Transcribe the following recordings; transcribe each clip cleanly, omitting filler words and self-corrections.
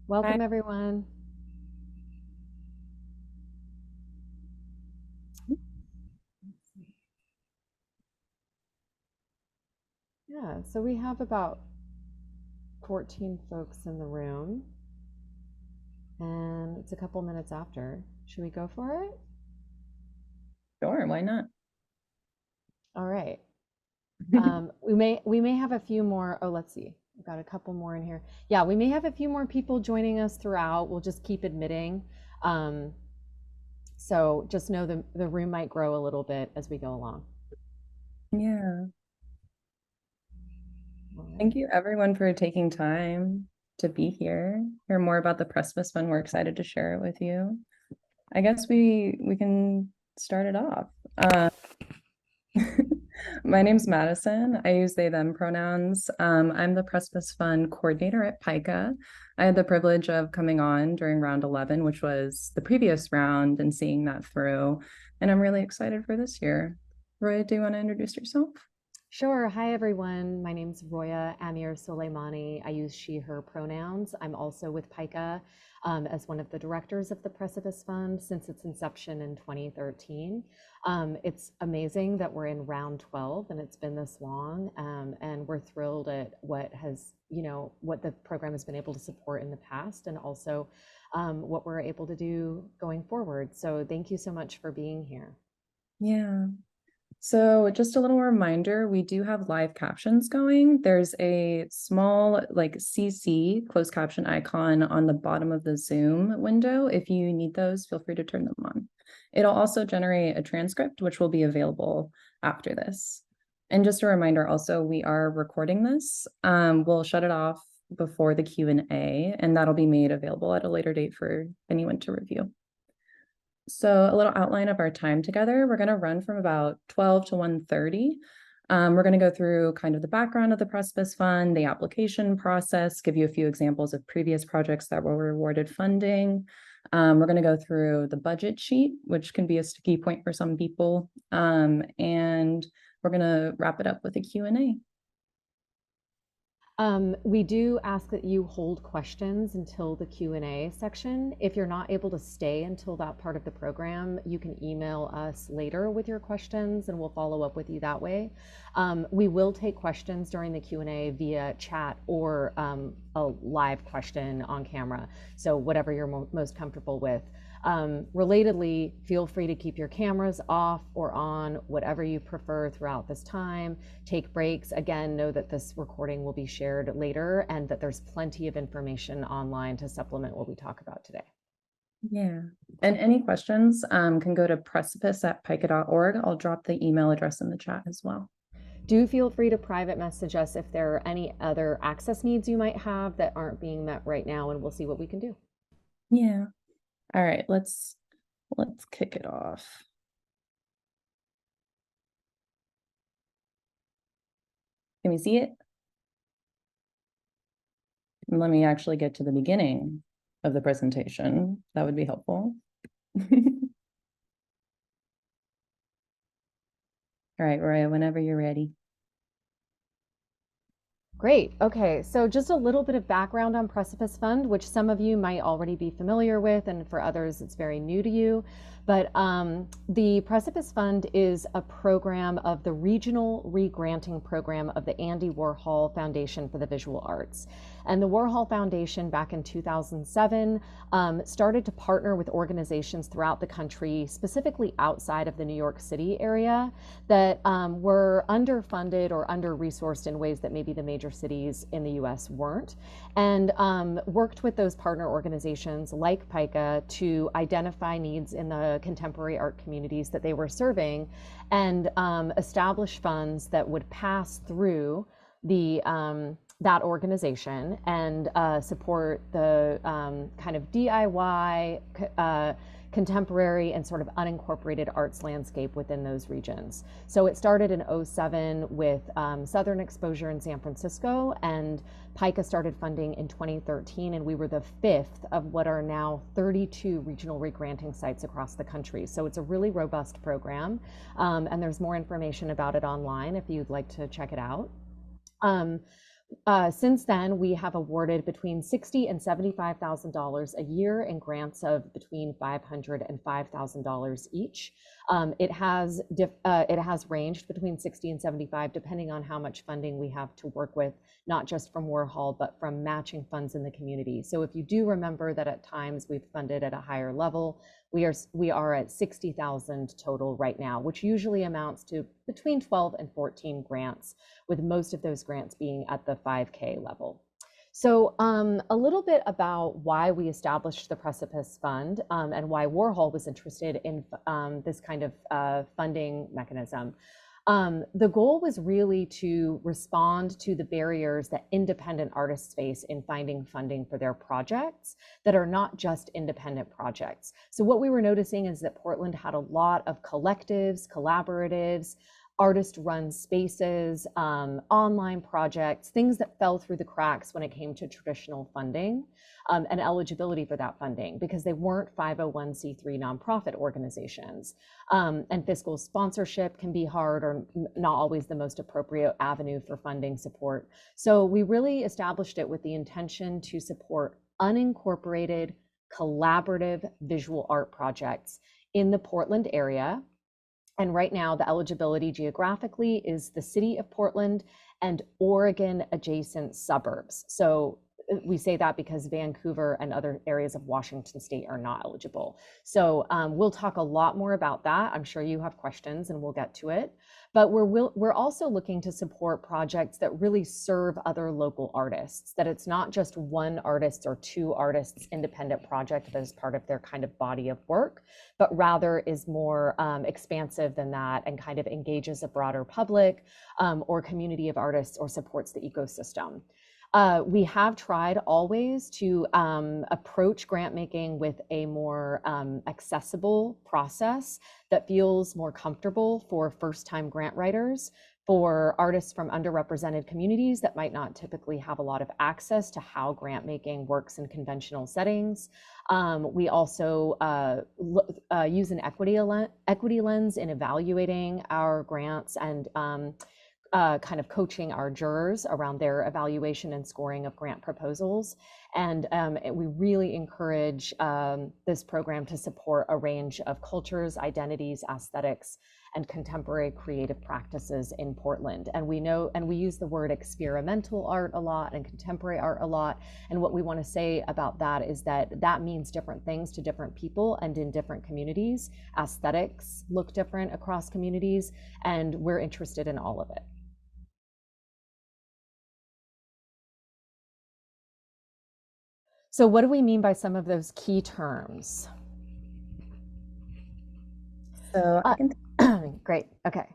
Hi. Welcome, everyone. Yeah, so we have about 14 folks in the room, and it's a couple minutes after. Should we go for it? Sure, why not? All right. We may have a few more. Oh, let's see. We've got a couple more in here. Yeah, we may have a few more people joining us throughout. We'll just keep admitting. Um, so just know the room might grow a little bit as we go along. Yeah. All right. Thank you everyone for taking time to be here, hear more about the Precipice Fund. We're excited to share it with you. I guess we can start it off. My name's Madison. I use they, them pronouns. I'm the Precipice Fund coordinator at PICA. I had the privilege of coming on during round 11, which was the previous round, and seeing that through. And I'm really excited for this year. Roy, do you want to introduce yourself? Sure. Hi, everyone. My name's Roya Amir Soleimani. I use she, her pronouns. I'm also with PICA as one of the directors of the Precipice Fund since its inception in 2013. It's amazing that we're in round 12 and it's been this long. And we're thrilled at what the program has been able to support in the past and also what we're able to do going forward. So thank you so much for being here. Yeah. So just a little reminder, we do have live captions going. There's a small like CC closed caption icon on the bottom of the Zoom window. If you need those, feel free to turn them on. It'll also generate a transcript, which will be available after this. And just a reminder also, we are recording this. We'll shut it off before the Q&A, and that'll be made available at a later date for anyone to review. So a little outline of our time together. We're going to run from about 12 to 1:30. We're going to go through kind of the background of the Precipice Fund, the application process, give you a few examples of previous projects that were awarded funding. We're going to go through the budget sheet, which can be a sticky point for some people. And we're going to wrap it up with a Q&A. We do ask that you hold questions until the Q&A section. If you're not able to stay until that part of the program, you can email us later with your questions and we'll follow up with you that way. We will take questions during the Q&A via chat or a live question on camera. So whatever you're most comfortable with. Relatedly, feel free to keep your cameras off or on, whatever you prefer throughout this time. Take breaks. Again, know that this recording will be shared later and that there's plenty of information online to supplement what we talk about today. Yeah. And any questions can go to precipice@pica.org. I'll drop the email address in the chat as well. Do feel free to private message us if there are any other access needs you might have that aren't being met right now, and we'll see what we can do. Yeah. All right, let's kick it off. Can we see it? And let me actually get to the beginning of the presentation. That would be helpful. All right, Roya, whenever you're ready. Great. Okay, so just a little bit of background on Precipice Fund, which some of you might already be familiar with, and for others, it's very new to you. But the Precipice Fund is a program of the Regional Regranting Program of the Andy Warhol Foundation for the Visual Arts. And the Warhol Foundation, back in 2007, started to partner with organizations throughout the country, specifically outside of the New York City area, that were underfunded or under-resourced in ways that maybe the major cities in the US weren't, and worked with those partner organizations like PICA to identify needs in the contemporary art communities that they were serving and establish funds that would pass through the that organization and support the kind of DIY, contemporary and sort of unincorporated arts landscape within those regions. So it started in 2007 with Southern Exposure in San Francisco, and PICA started funding in 2013, and we were the fifth of what are now 32 regional regranting sites across the country. So it's a really robust program, and there's more information about it online if you'd like to check it out. Since then, we have awarded between $60,000 and $75,000 a year in grants of between $500 and $5,000 each. It has ranged between 60 and 75, depending on how much funding we have to work with, not just from Warhol, but from matching funds in the community. So if you do remember that at times we've funded at a higher level, we are at 60,000 total right now, which usually amounts to between 12 and 14 grants, with most of those grants being at the 5K level. So a little bit about why we established the Precipice Fund and why Warhol was interested in this kind of funding mechanism. The goal was really to respond to the barriers that independent artists face in finding funding for their projects that are not just independent projects. So what we were noticing is that Portland had a lot of collectives, collaboratives, artist-run spaces, online projects, things that fell through the cracks when it came to traditional funding and eligibility for that funding, because they weren't 501c3 nonprofit organizations. And fiscal sponsorship can be hard or not always the most appropriate avenue for funding support. So we really established it with the intention to support unincorporated, collaborative visual art projects in the Portland area. And right now, the eligibility geographically is the city of Portland and Oregon adjacent suburbs. So we say that because Vancouver and other areas of Washington state are not eligible. So we'll talk a lot more about that. I'm sure you have questions and we'll get to it. But we're also looking to support projects that really serve other local artists, that it's not just one artist or two artists' independent project that is part of their kind of body of work, but rather is more expansive than that and kind of engages a broader public or community of artists or supports the ecosystem. We have tried always to approach grant making with a more accessible process that feels more comfortable for first-time grant writers, for artists from underrepresented communities that might not typically have a lot of access to how grant making works in conventional settings. We also use an equity lens in evaluating our grants and kind of coaching our jurors around their evaluation and scoring of grant proposals. And we really encourage this program to support a range of cultures, identities, aesthetics, and contemporary creative practices in Portland. And we know, and we use the word experimental art a lot and contemporary art a lot. And what we want to say about that is that that means different things to different people and in different communities. Aesthetics look different across communities, and we're interested in all of it. So what do we mean by some of those key terms? So I can Great, okay.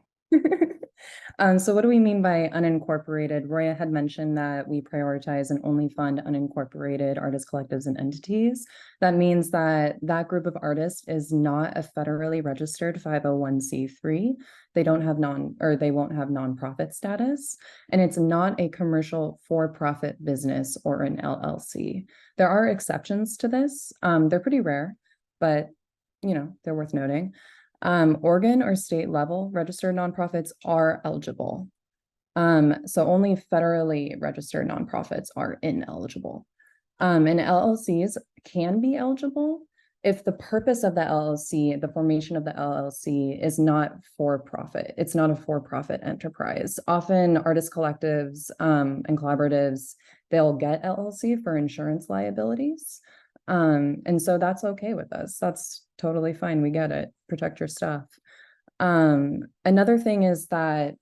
So what do we mean by unincorporated? Roya had mentioned that we prioritize and only fund unincorporated artist collectives and entities. That means that that group of artists is not a federally registered 501c3. They don't have they won't have nonprofit status, and it's not a commercial for-profit business or an LLC. There are exceptions to this. They're pretty rare, but they're worth noting. Oregon or state level registered nonprofits are eligible. So only federally registered nonprofits are ineligible. And LLCs can be eligible if the purpose of the LLC, the formation of the LLC, is not for profit. It's not a for-profit enterprise. Often artist collectives and collaboratives, they'll get LLC for insurance liabilities. And so that's okay with us. That's totally fine. We get it. Protect your stuff. Another thing is that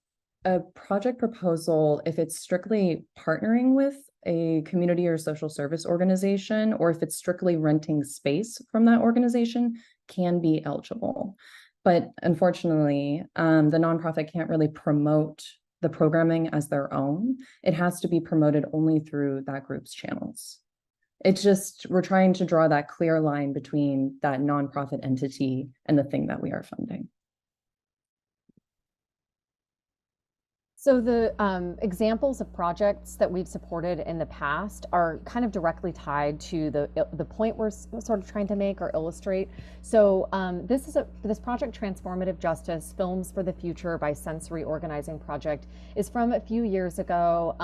a project proposal, if it's strictly partnering with a community or social service organization, or if it's strictly renting space from that organization, can be eligible. But unfortunately, the nonprofit can't really promote the programming as their own. It has to be promoted only through that group's channels. It's just, we're trying to draw that clear line between that nonprofit entity and the thing that we are funding. So the examples of projects that we've supported in the past are kind of directly tied to the point we're sort of trying to make or illustrate. So this project, Transformative Justice: Films for the Future by Sensory Organizing Project, is from a few years ago.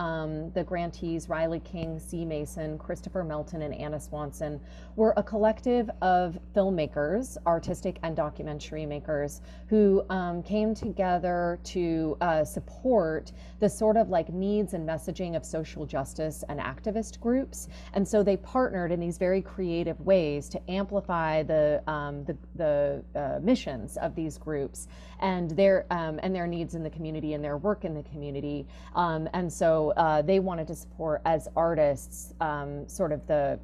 The grantees, Riley King, C. Mason, Christopher Melton, and Anna Swanson, were a collective of filmmakers, artistic and documentary makers, who came together to support the sort of like needs and messaging of social justice and activist groups. And so they partnered in these very creative ways to amplify the missions of these groups and their needs in the community and their work in the community. And so they wanted to support, as artists, sort of the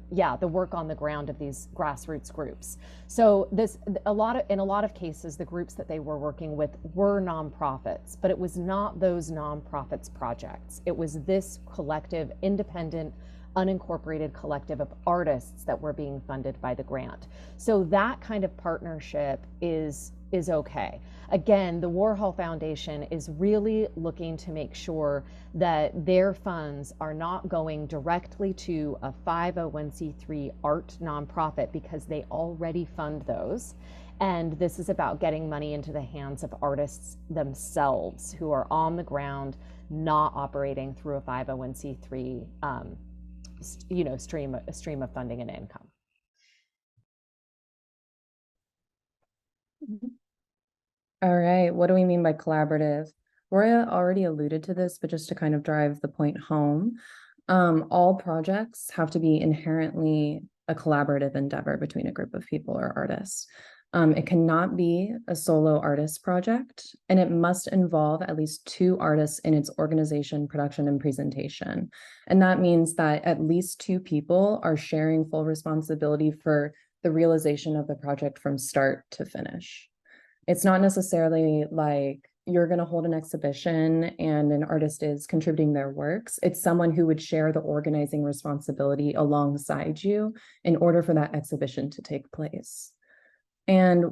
work on the ground of these grassroots groups. So in a lot of cases, the groups that they were working with were nonprofits, but it was not those nonprofits projects. It was this collective, independent, unincorporated collective of artists that were being funded by the grant. So that kind of partnership is okay. Again, the Warhol Foundation is really looking to make sure that their funds are not going directly to a 501c3 art nonprofit, because they already fund those. And this is about getting money into the hands of artists themselves who are on the ground, not operating through a 501c3 stream of funding and income. All right, what do we mean by collaborative? Roya already alluded to this, but just to kind of drive the point home, all projects have to be inherently a collaborative endeavor between a group of people or artists. It cannot be a solo artist project, and it must involve at least 2 artists in its organization, production, and presentation. And that means that at least 2 people are sharing full responsibility for the realization of the project from start to finish. It's not necessarily like you're going to hold an exhibition and an artist is contributing their works. It's someone who would share the organizing responsibility alongside you in order for that exhibition to take place. And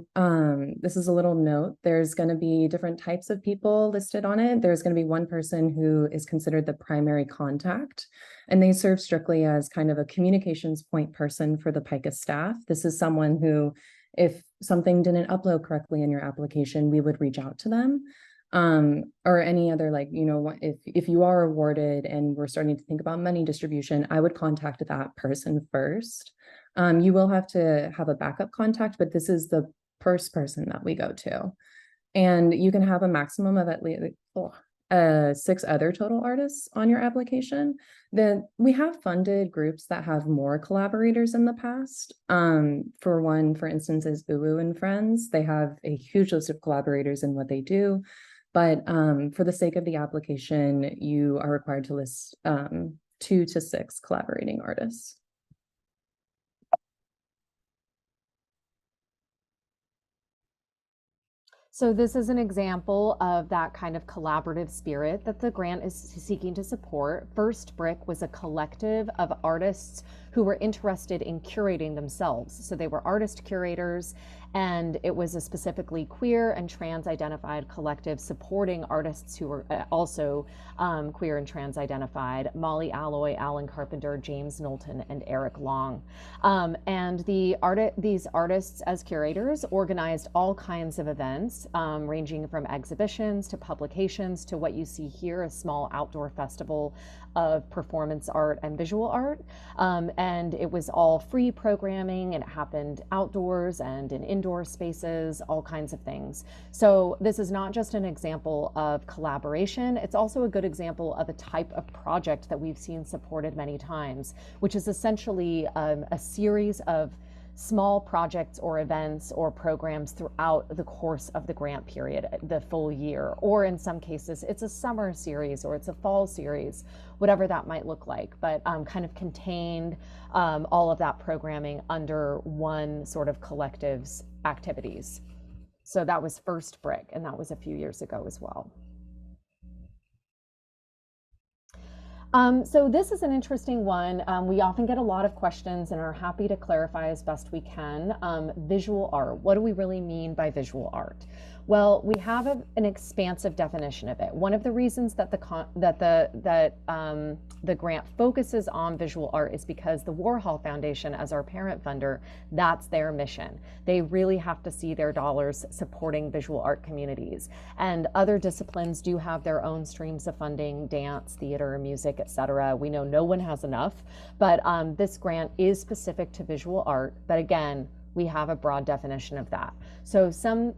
this is a little note. There's going to be different types of people listed on it. There's going to be one person who is considered the primary contact, and they serve strictly as kind of a communications point person for the PICA staff. This is someone who, if something didn't upload correctly in your application, we would reach out to them. Or any other, like, if you are awarded and we're starting to think about money distribution, I would contact that person first. You will have to have a backup contact, but this is the first person that we go to. And you can have a maximum of at least 6 other total artists on your application. Then we have funded groups that have more collaborators in the past. For instance, is Uwu and Friends. They have a huge list of collaborators in what they do. But for the sake of the application, you are required to list 2 to 6 collaborating artists. So this is an example of that kind of collaborative spirit that the grant is seeking to support. First Brick was a collective of artists who were interested in curating themselves. So they were artist curators, and it was a specifically queer and trans identified collective supporting artists who were also queer and trans identified: Molly Alloy, Alan Carpenter, James Knowlton, and Eric Long. And these artists, as curators, organized all kinds of events, ranging from exhibitions to publications to what you see here, a small outdoor festival of performance art and visual art. And it was all free programming, and it happened outdoors and in indoor spaces, all kinds of things. So this is not just an example of collaboration, it's also a good example of a type of project that we've seen supported many times, which is essentially a series of small projects or events or programs throughout the course of the grant period, the full year, or in some cases it's a summer series or it's a fall series, whatever that might look like, but kind of contained all of that programming under one sort of collective's activities. So that was First Brick, and that was a few years ago as well. So this is an interesting one. We often get a lot of questions and are happy to clarify as best we can. Visual art. What do we really mean by visual art? Well, we have an expansive definition of it. One of the reasons that the grant focuses on visual art is because the Warhol Foundation, as our parent funder, that's their mission. They really have to see their dollars supporting visual art communities. And other disciplines do have their own streams of funding: dance, theater, music, etc. We know no one has enough, but this grant is specific to visual art. But again, we have a broad definition of that. So some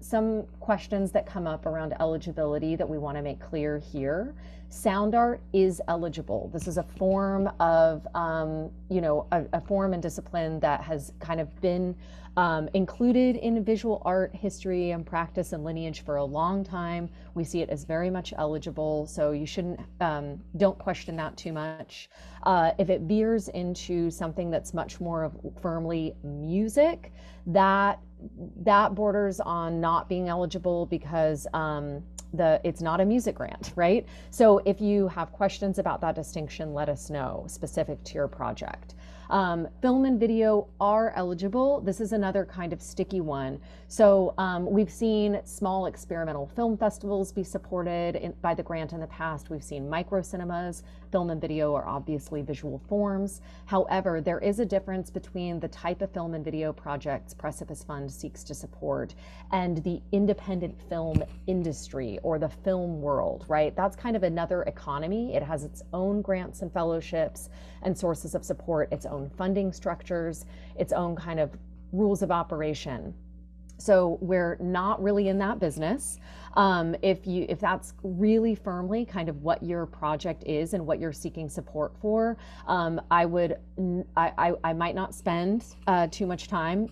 questions that come up around eligibility that we want to make clear here: sound art is eligible. This is a form of, a form and discipline that has kind of been included in visual art history and practice and lineage for a long time. We see it as very much eligible, so you shouldn't, don't question that too much. If it veers into something that's much more of firmly music, that borders on not being eligible because it's not a music grant, right? So if you have questions about that distinction, let us know, specific to your project. Film and video are eligible. This is another kind of sticky one. So we've seen small experimental film festivals be supported by the grant in the past. We've seen micro cinemas. Film and video are obviously visual forms. However, there is a difference between the type of film and video projects Precipice Fund seeks to support and the independent film industry or the film world, right? That's kind of another economy. It has its own grants and fellowships and sources of support, its own funding structures, its own kind of rules of operation. So we're not really in that business. If that's really firmly kind of what your project is and what you're seeking support for, I might not spend too much time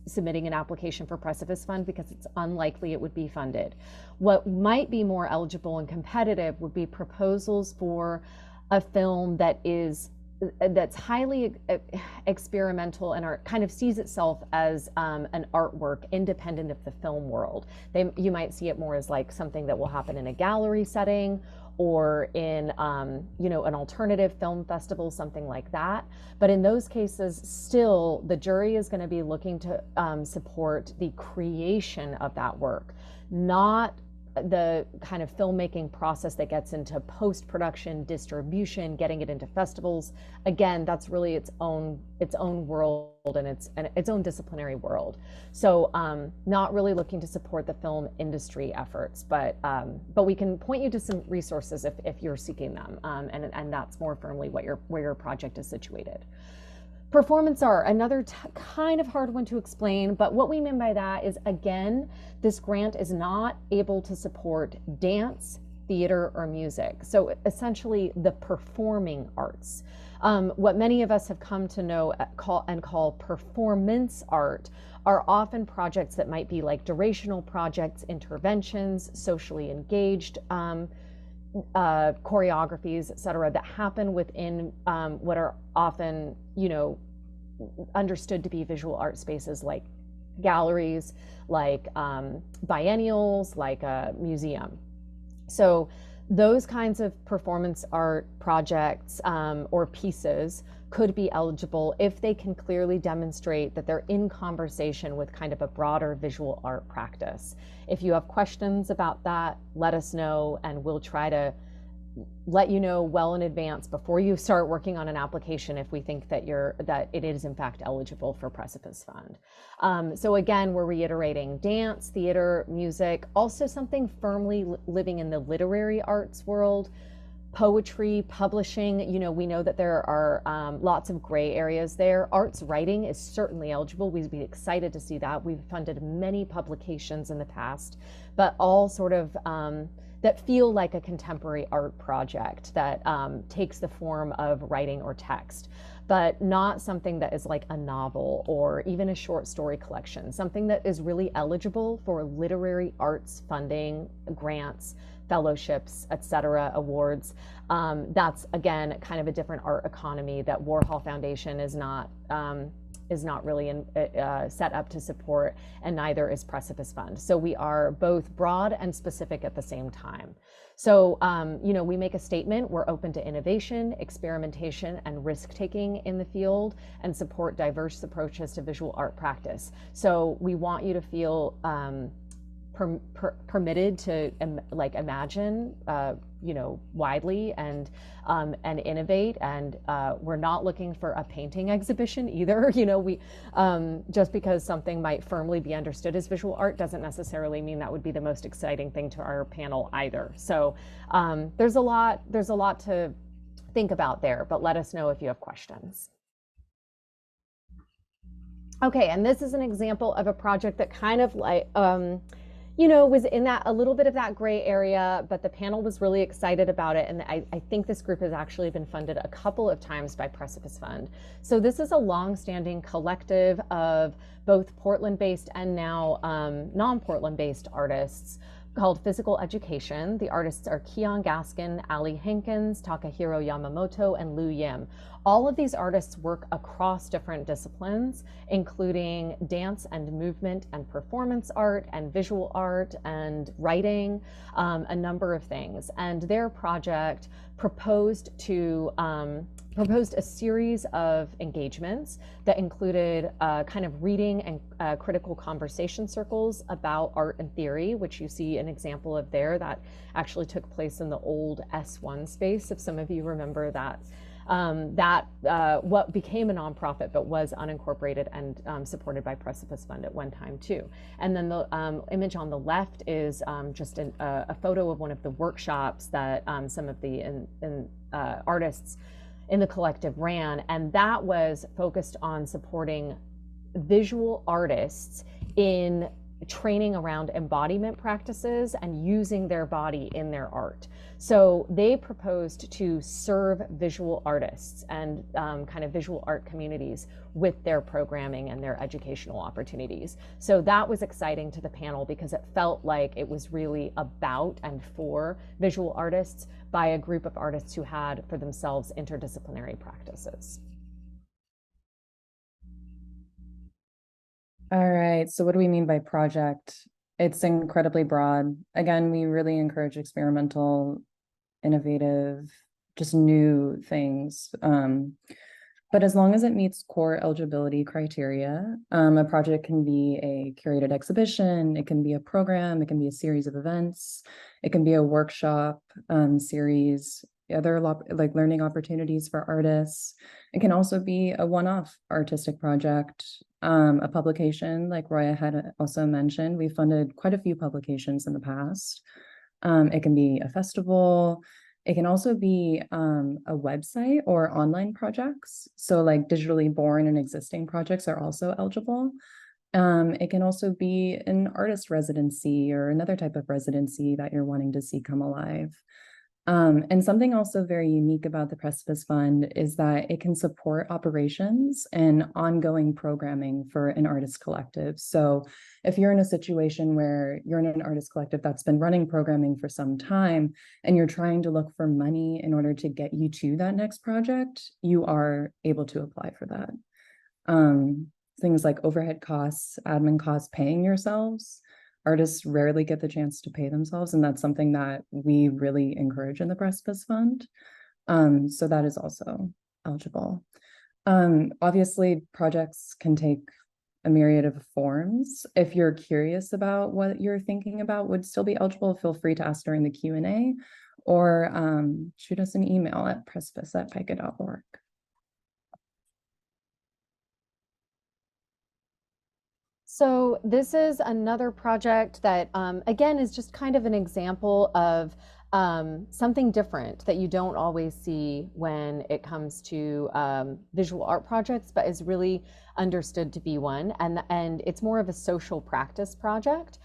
submitting an application for Precipice Fund because it's unlikely it would be funded. What might be more eligible and competitive would be proposals for a film that's highly experimental and kind of sees itself as an artwork independent of the film world. You might see it more as like something that will happen in a gallery setting or in an alternative film festival, something like that. But in those cases, still, the jury is going to be looking to support the creation of that work, not the kind of filmmaking process that gets into post-production, distribution, getting it into festivals. Again, that's really its own world and its own disciplinary world. So not really looking to support the film industry efforts, but we can point you to some resources if you're seeking them, and that's more firmly where your project is situated. Performance art, another kind of hard one to explain, but what we mean by that is, again, this grant is not able to support dance, theater, or music. So essentially the performing arts. What many of us have come to know call performance art are often projects that might be like durational projects, interventions, socially engaged choreographies, et cetera, that happen within what are often, understood to be visual art spaces like galleries, like biennials, like a museum. So those kinds of performance art projects or pieces could be eligible if they can clearly demonstrate that they're in conversation with kind of a broader visual art practice. If you have questions about that, let us know, and we'll try to let you know well in advance before you start working on an application if we think that it is in fact eligible for Precipice Fund. So again, we're reiterating dance, theater, music, also something firmly living in the literary arts world, poetry, publishing. We know that there are lots of gray areas there. Arts writing is certainly eligible. We'd be excited to see that. We've funded many publications in the past, but all sort of that feel like a contemporary art project that takes the form of writing or text, but not something that is like a novel or even a short story collection, something that is really eligible for literary arts funding, grants, fellowships, etc., awards. That's, again, kind of a different art economy that Warhol Foundation is not really set up to support, and neither is Precipice Fund. So we are both broad and specific at the same time. So, we make a statement: we're open to innovation, experimentation, and risk-taking in the field, and support diverse approaches to visual art practice. So we want you to feel permitted to like imagine, widely and innovate. And we're not looking for a painting exhibition either. We just because something might firmly be understood as visual art doesn't necessarily mean that would be the most exciting thing to our panel either. So there's a lot to think about there, but let us know if you have questions. Okay, and this is an example of a project that kind of like, was in that a little bit of that gray area, but the panel was really excited about it. And I think this group has actually been funded a couple of times by Precipice Fund. So this is a long-standing collective of both Portland-based and now non-Portland-based artists called Physical Education. The artists are Keon Gaskin, Ali Hankins, Takahiro Yamamoto, and Lu Yim. All of these artists work across different disciplines, including dance and movement and performance art and visual art and writing, a number of things. And their project proposed a series of engagements that included kind of reading and critical conversation circles about art and theory, which you see an example of there. That actually took place in the old S1 space, if some of you remember that. What became a nonprofit but was unincorporated and supported by Precipice Fund at one time too. And then the image on the left is just a photo of one of the workshops that some of the artists in the collective ran, and that was focused on supporting visual artists in training around embodiment practices and using their body in their art. So they proposed to serve visual artists and kind of visual art communities with their programming and their educational opportunities. So that was exciting to the panel because it felt like it was really about and for visual artists by a group of artists who had for themselves interdisciplinary practices. All right, so what do we mean by project? It's incredibly broad. Again, we really encourage experimental, innovative, just new things. But as long as it meets core eligibility criteria, a project can be a curated exhibition, it can be a program, it can be a series of events, it can be a workshop series, other like learning opportunities for artists. It can also be a one-off artistic project, a publication, like Roya had also mentioned. We funded quite a few publications in the past. It can be a festival. It can also be a website or online projects. So like digitally born and existing projects are also eligible. It can also be an artist residency or another type of residency that you're wanting to see come alive. And something also very unique about the Precipice Fund is that it can support operations and ongoing programming for an artist collective. So if you're in a situation where you're in an artist collective that's been running programming for some time and you're trying to look for money in order to get you to that next project, you are able to apply for that. Things like overhead costs, admin costs, paying yourselves. Artists rarely get the chance to pay themselves, and that's something that we really encourage in the Precipice Fund. So that is also eligible. Obviously, projects can take a myriad of forms. If you're curious about what you're thinking about would still be eligible, feel free to ask during the Q&A or shoot us an email at precipice@pica.org. So this is another project that, again, is just kind of an example of something different that you don't always see when it comes to visual art projects, but is really understood to be one. And it's more of a social practice project.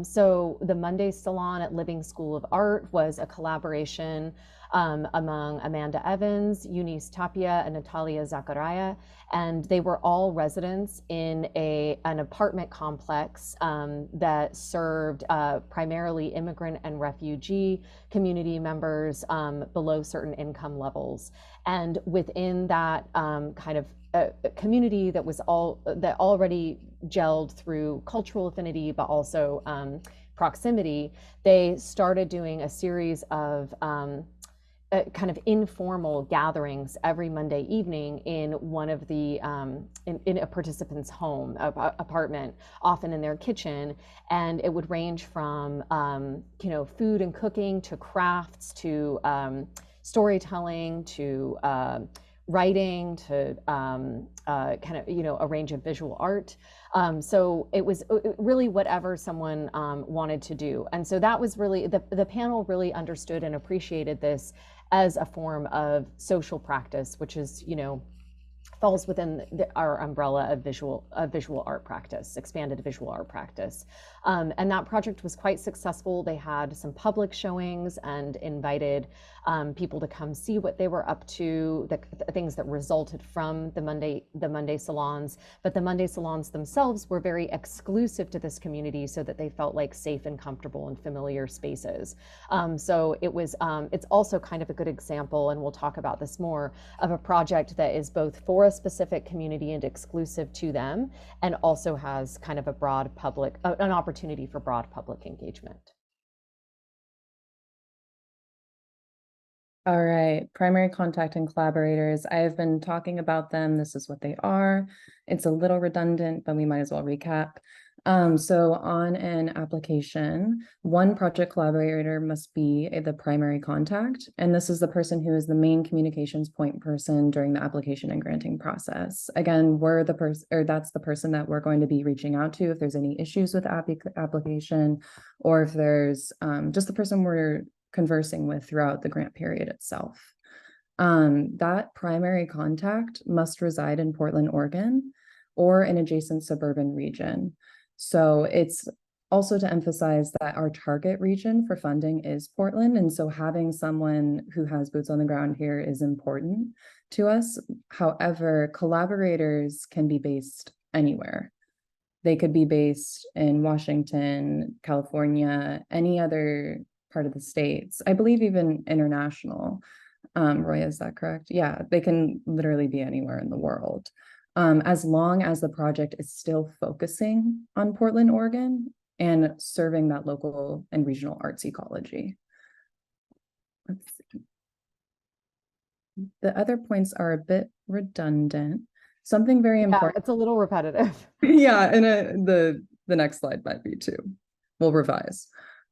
So the Monday Salon at Living School of Art was a collaboration among Amanda Evans, Eunice Tapia, and Natalia Zachariah. And they were all residents in an apartment complex that served primarily immigrant and refugee community members below certain income levels. And within that kind of community that was that already gelled through cultural affinity, but also proximity, they started doing a series of kind of informal gatherings every Monday evening in one of the in a participant's home apartment, often in their kitchen, and it would range from food and cooking to crafts to storytelling to writing to kind of a range of visual art. So it was really whatever someone wanted to do, and so that was really the panel really understood and appreciated this as a form of social practice, which is falls within our umbrella of visual art practice, expanded visual art practice. And that project was quite successful. They had some public showings and invited people to come see what they were up to, the things that resulted from the Monday salons. But the Monday salons themselves were very exclusive to this community, so that they felt like safe and comfortable and familiar spaces. So it's also kind of a good example, and we'll talk about this more, of a project that is both for a specific community and exclusive to them, and also has kind of a broad public, an opportunity for broad public engagement. All right, primary contact and collaborators. I have been talking about them. This is what they are. It's a little redundant, but we might as well recap. So on an application, one project collaborator must be the primary contact, and this is the person who is the main communications point person during the application and granting process. Again, we're the person, or that's the person that we're going to be reaching out to if there's any issues with the application, or if there's just the person we're conversing with throughout the grant period itself. That primary contact must reside in Portland, Oregon, or an adjacent suburban region. So it's also to emphasize that our target region for funding is Portland. And so having someone who has boots on the ground here is important to us. However, collaborators can be based anywhere. They could be based in Washington, California, any other part of the States. I believe even international. Roy, is that correct? Yeah, they can literally be anywhere in the world. As long as the project is still focusing on Portland, Oregon, and serving that local and regional arts ecology. Let's see. The other points are a bit redundant. Something very important. Yeah, it's a little repetitive. Yeah, and the next slide might be too. We'll revise.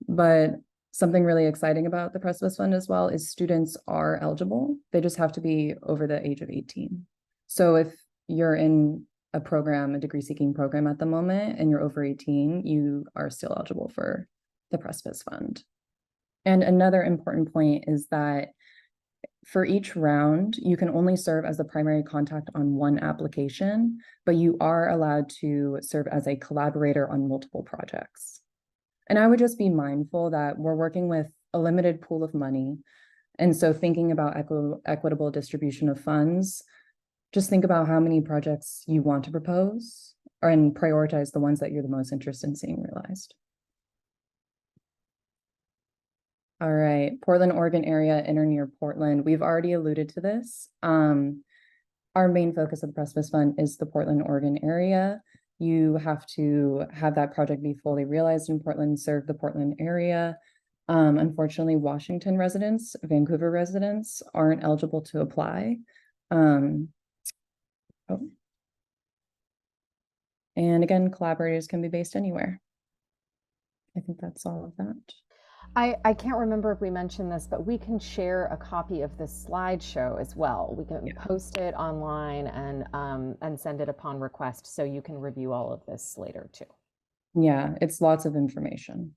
But something really exciting about the Precipice Fund as well is students are eligible. They just have to be over the age of 18. So if you're in a program, a degree seeking program at the moment, and you're over 18, you are still eligible for the Precipice Fund. And another important point is that for each round, you can only serve as the primary contact on one application, but you are allowed to serve as a collaborator on multiple projects. And I would just be mindful that we're working with a limited pool of money. And so thinking about equitable distribution of funds, just think about how many projects you want to propose and prioritize the ones that you're the most interested in seeing realized. All right, Portland, Oregon area, in or near Portland. We've already alluded to this. Our main focus of the Precipice Fund is the Portland, Oregon area. You have to have that project be fully realized in Portland, serve the Portland area. Unfortunately, Washington residents, Vancouver residents aren't eligible to apply. And again, collaborators can be based anywhere. I think that's all of that. I can't remember if we mentioned this, but we can share a copy of this slideshow as well. We can post it online and send it upon request, so you can review all of this later too. Yeah, it's lots of information.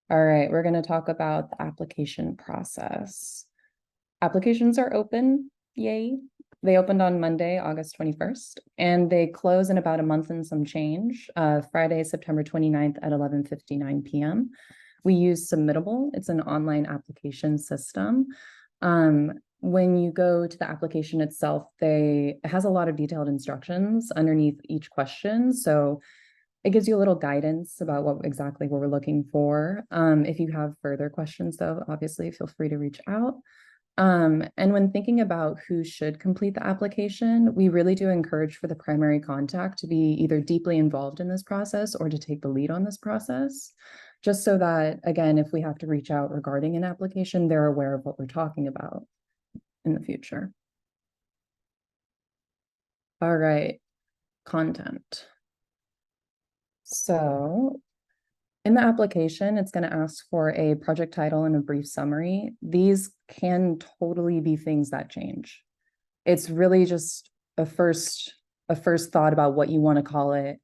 All right, we're going to talk about the application process. Applications are open, yay. They opened on Monday, August 21st, and they close in about a month and some change, Friday, September 29th at 11:59 p.m. We use Submittable. It's an online application system. When you go to the application itself, it has a lot of detailed instructions underneath each question. So it gives you a little guidance about what exactly we're looking for. If you have further questions, though, obviously feel free to reach out. And when thinking about who should complete the application, we really do encourage for the primary contact to be either deeply involved in this process or to take the lead on this process. just so that, again, if we have to reach out regarding an application, they're aware of what we're talking about in the future. All right, content. So in the application, it's going to ask for a project title and a brief summary. These can totally be things that change. It's really just a first thought about what you want to call it,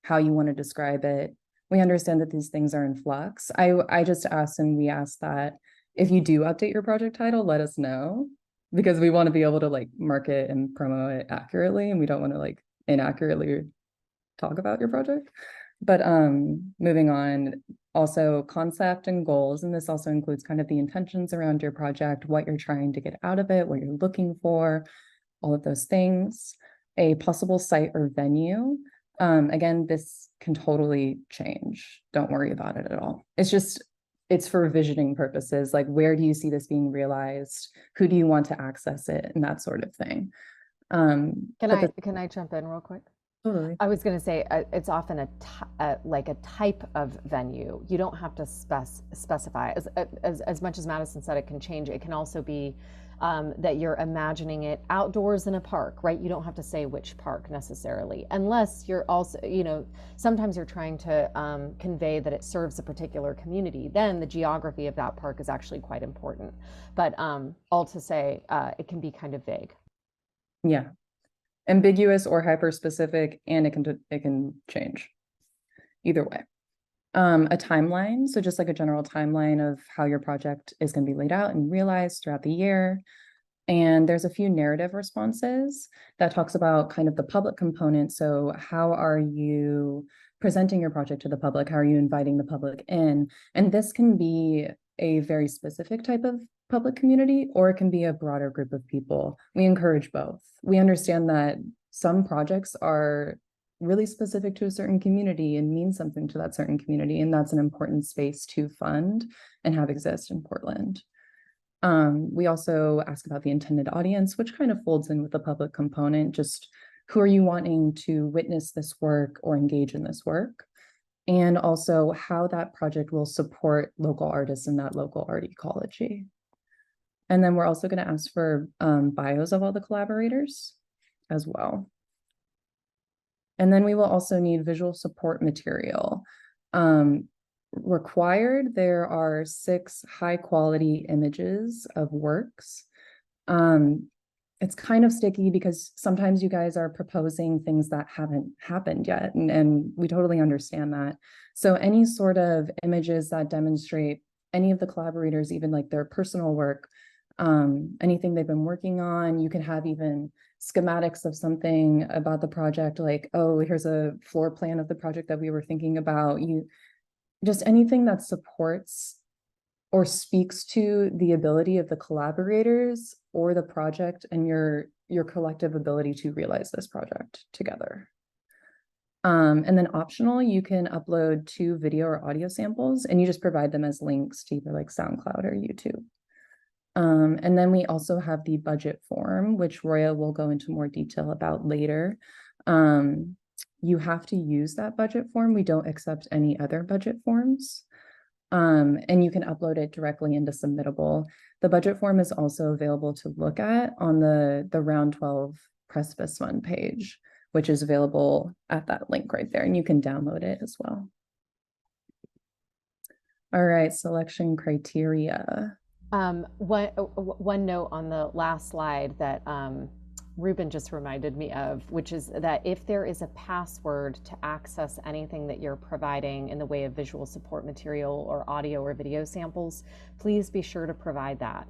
how you want to describe it. We understand that these things are in flux. I just asked, and we asked that if you do update your project title, let us know, because we want to be able to like market and promote it accurately, and we don't want to like inaccurately talk about your project. But moving on, also concept and goals, and this also includes kind of the intentions around your project, what you're trying to get out of it, what you're looking for, all of those things. A possible site or venue. Again, this can totally change. Don't worry about it at all. It's for visioning purposes, like where do you see this being realized? Who do you want to access it? And that sort of thing. Can I jump in real quick? Totally. I was going to say it's often like a type of venue. You don't have to specify as much as Madison said. It can change. It can also be that you're imagining it outdoors in a park, right? You don't have to say which park necessarily, unless you're also, sometimes you're trying to convey that it serves a particular community. Then the geography of that park is actually quite important. But all to say, it can be kind of vague. Yeah. Ambiguous or hyper specific, and it can change either way. A timeline, so just like a general timeline of how your project is going to be laid out and realized throughout the year. And there's a few narrative responses that talks about kind of the public component. So how are you presenting your project to the public? How are you inviting the public in? And this can be a very specific type of public community, or it can be a broader group of people. We encourage both. We understand that some projects are really specific to a certain community and mean something to that certain community, and that's an important space to fund and have exist in Portland. We also ask about the intended audience, which kind of folds in with the public component. Just who are you wanting to witness this work or engage in this work? And also how that project will support local artists in that local art ecology. And then we're also going to ask for bios of all the collaborators as well. And then we will also need visual support material. Required, there are 6 high quality images of works. It's kind of sticky because sometimes you guys are proposing things that haven't happened yet, and we totally understand that. So any sort of images that demonstrate any of the collaborators, even like their personal work, anything they've been working on. You can have even schematics of something about the project, like, oh, here's a floor plan of the project that we were thinking about. Just anything that supports or speaks to the ability of the collaborators or the project and your collective ability to realize this project together. And then optional, you can upload 2 video or audio samples, and you just provide them as links to either like SoundCloud or YouTube. And then we also have the budget form, which Roya will go into more detail about later. You have to use that budget form. We don't accept any other budget forms. And you can upload it directly into Submittable. The budget form is also available to look at on the Round 12 Precipice Fund page, which is available at that link right there, and you can download it as well. All right, selection criteria. One note on the last slide that Ruben just reminded me of, which is that if there is a password to access anything that you're providing in the way of visual support material or audio or video samples, please be sure to provide that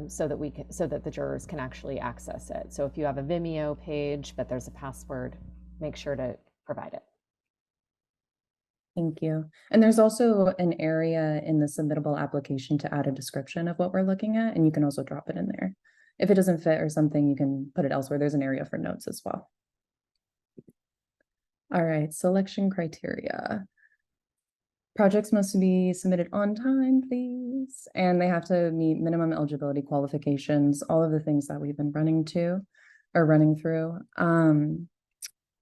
so that the jurors can actually access it. So if you have a Vimeo page but there's a password, make sure to provide it. Thank you. And there's also an area in the submittable application to add a description of what we're looking at, and you can also drop it in there. If it doesn't fit or something, you can put it elsewhere. There's an area for notes as well. All right, selection criteria. Projects must be submitted on time, please, and they have to meet minimum eligibility qualifications, all of the things that we've been running through.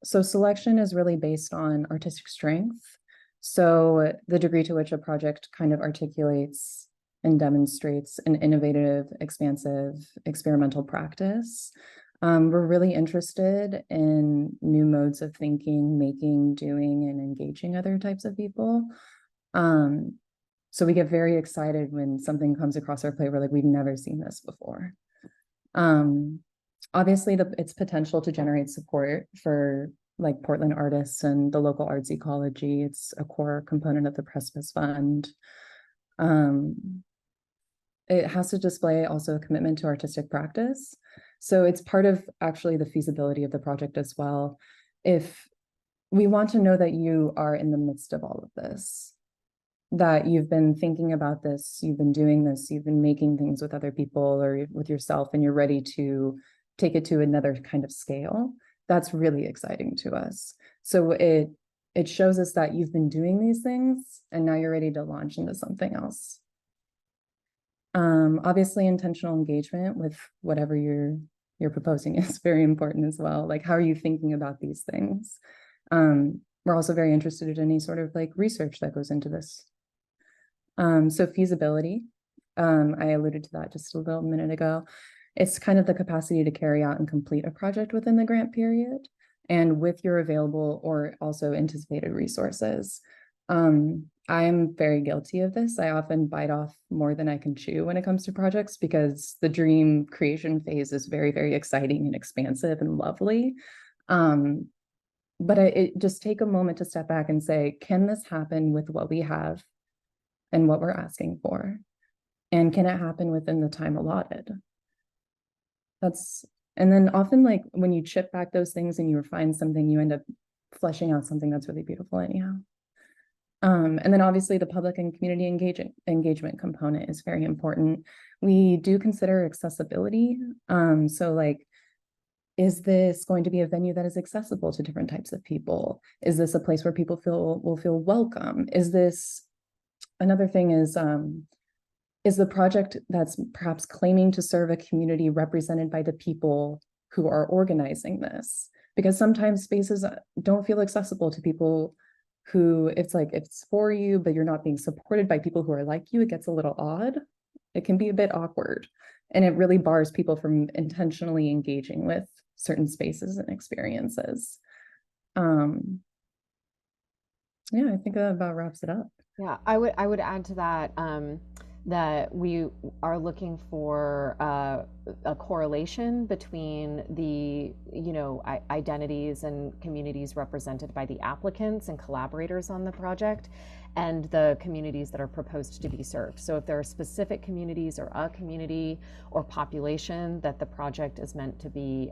So selection is really based on artistic strength. So the degree to which a project kind of articulates and demonstrates an innovative, expansive, experimental practice. We're really interested in new modes of thinking, making, doing, and engaging other types of people. So we get very excited when something comes across our plate. We're like, we've never seen this before. Obviously, its potential to generate support for like Portland artists and the local arts ecology. It's a core component of the Precipice Fund. It has to display also a commitment to artistic practice. So it's part of actually the feasibility of the project as well. If we want to know that you are in the midst of all of this, that you've been thinking about this, you've been doing this, you've been making things with other people or with yourself, and you're ready to take it to another kind of scale, that's really exciting to us. So it shows us that you've been doing these things and now you're ready to launch into something else. Obviously, intentional engagement with whatever you're proposing is very important as well. Like, how are you thinking about these things? We're also very interested in any sort of like research that goes into this. So feasibility, I alluded to that just a little minute ago. It's kind of the capacity to carry out and complete a project within the grant period and with your available or also anticipated resources. I'm very guilty of this. I often bite off more than I can chew when it comes to projects because the dream creation phase is very, very exciting and expansive and lovely. But it just take a moment to step back and say, can this happen with what we have and what we're asking for? And can it happen within the time allotted? And then often like when you chip back those things and you refine something, you end up fleshing out something that's really beautiful anyhow. And then obviously the public and community engagement component is very important. We do consider accessibility. So like, is this going to be a venue that is accessible to different types of people? Is this a place where people will feel welcome? Is this, another thing is the project that's perhaps claiming to serve a community represented by the people who are organizing this? Because sometimes spaces don't feel accessible to people who, it's like, it's for you, but you're not being supported by people who are like you. It gets a little odd. It can be a bit awkward. And it really bars people from intentionally engaging with certain spaces and experiences. Yeah, I think that about wraps it up. Yeah, I would add to that that we are looking for a correlation between the identities and communities represented by the applicants and collaborators on the project and the communities that are proposed to be served. So if there are specific communities or a community or population that the project is meant to be